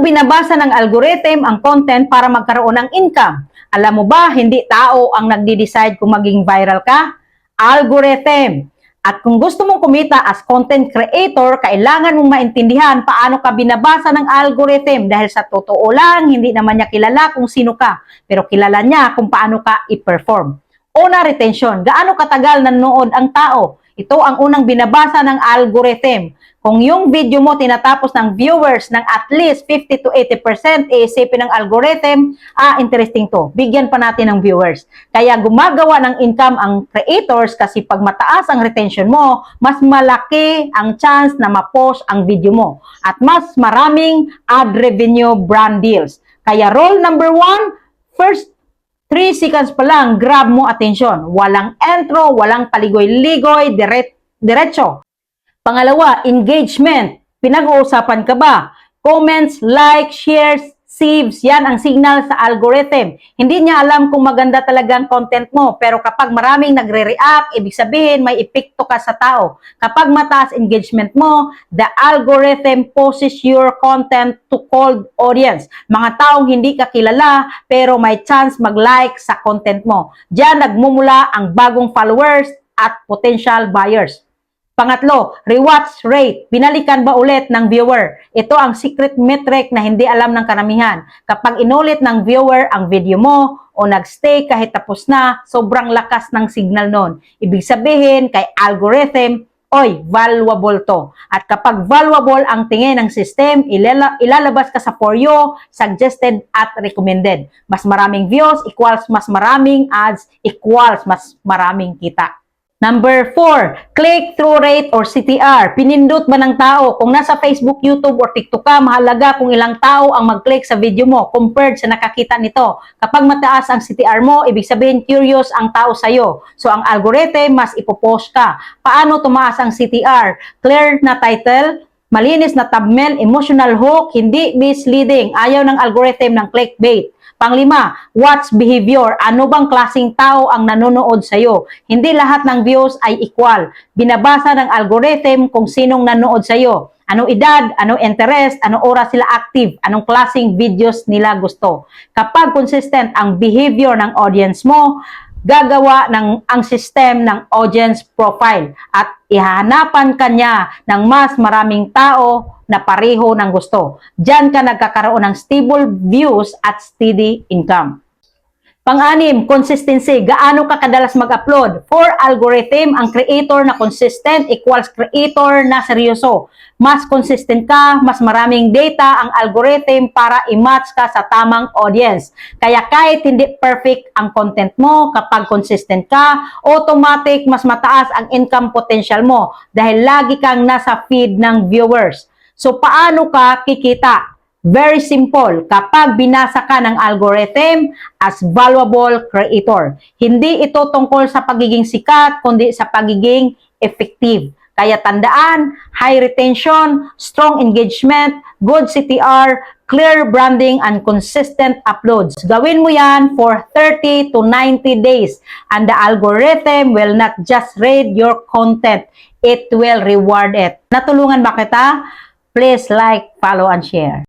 binabasa ng algorithm ang content para magkaroon ng income? Alam mo ba, hindi tao ang nagde-decide kung maging viral ka? Algorithm. At kung gusto mong kumita as content creator, kailangan mong maintindihan paano ka binabasa ng algorithm dahil sa totoo lang, hindi naman niya kilala kung sino ka, pero kilala niya kung paano ka i-perform. Una, retention. Gaano katagal nanonood ang tao? Ito ang unang binabasa ng algorithm. Kung yung video mo tinatapos ng viewers ng at least 50 to 80%, iisipin ng algorithm, interesting to. Bigyan pa natin ng viewers. Kaya gumagawa ng income ang creators kasi pag mataas ang retention mo, mas malaki ang chance na ma-post ang video mo. At mas maraming ad revenue brand deals. Kaya rule number 1, first 3 seconds pa lang, grab mo attention. Walang intro, walang paligoy-ligoy, diretso. Pangalawa, engagement. Pinag-uusapan ka ba? Comments, likes, shares, saves, yan ang signal sa algorithm. Hindi niya alam kung maganda talagang content mo, pero kapag maraming nagre-react, ibig sabihin may epekto ka sa tao. Kapag mataas engagement mo, the algorithm pushes your content to cold audience. Mga taong hindi ka kilala, pero may chance mag-like sa content mo. Diyan nagmumula ang bagong followers at potential buyers. Pangatlo, rewatch rate. Binalikan ba ulit ng viewer? Ito ang secret metric na hindi alam ng karamihan. Kapag inulit ng viewer ang video mo o nagstay kahit tapos na, sobrang lakas ng signal nun. Ibig sabihin kay algorithm, oy, valuable to. At kapag valuable ang tingin ng system, ilalabas ka sa For You, suggested at recommended. Mas maraming views equals mas maraming ads equals mas maraming kita. Number 4, click-through rate or CTR. Pinindot ba ng tao? Kung nasa Facebook, YouTube, or TikTok ka, mahalaga kung ilang tao ang mag-click sa video mo compared sa nakakita nito. Kapag mataas ang CTR mo, ibig sabihin curious ang tao sa'yo. So, ang algorithm, mas ipopost ka. Paano tumaas ang CTR? Clear na title, malinis na thumbnail, emotional hook, hindi misleading. Ayaw ng algorithm ng clickbait. Panglima, watch behavior. Ano bang klaseng tao ang nanonood sa'yo? Hindi lahat ng views ay equal. Binabasa ng algorithm kung sinong nanonood sa'yo. Anong edad, anong interest, anong oras sila active, anong klaseng videos nila gusto. Kapag consistent ang behavior ng audience mo, gagawa ang system ng audience profile at ihahanapan kanya ng mas maraming tao na pareho ng gusto. Diyan ka nagkakaroon ng stable views at steady income. Pang-anim, consistency. Gaano ka kadalas mag-upload? For algorithm, ang creator na consistent equals creator na seryoso. Mas consistent ka, mas maraming data ang algorithm para i-match ka sa tamang audience. Kaya kahit hindi perfect ang content mo, kapag consistent ka, automatic mas mataas ang income potential mo dahil lagi kang nasa feed ng viewers. So, paano ka kikita? Very simple. Kapag binasa ka ng algorithm as valuable creator. Hindi ito tungkol sa pagiging sikat, kundi sa pagiging effective. Kaya tandaan, high retention, strong engagement, good CTR, clear branding, and consistent uploads. Gawin mo yan for 30 to 90 days. And the algorithm will not just rate your content. It will reward it. Natulungan ba kita? Please like, follow, and share.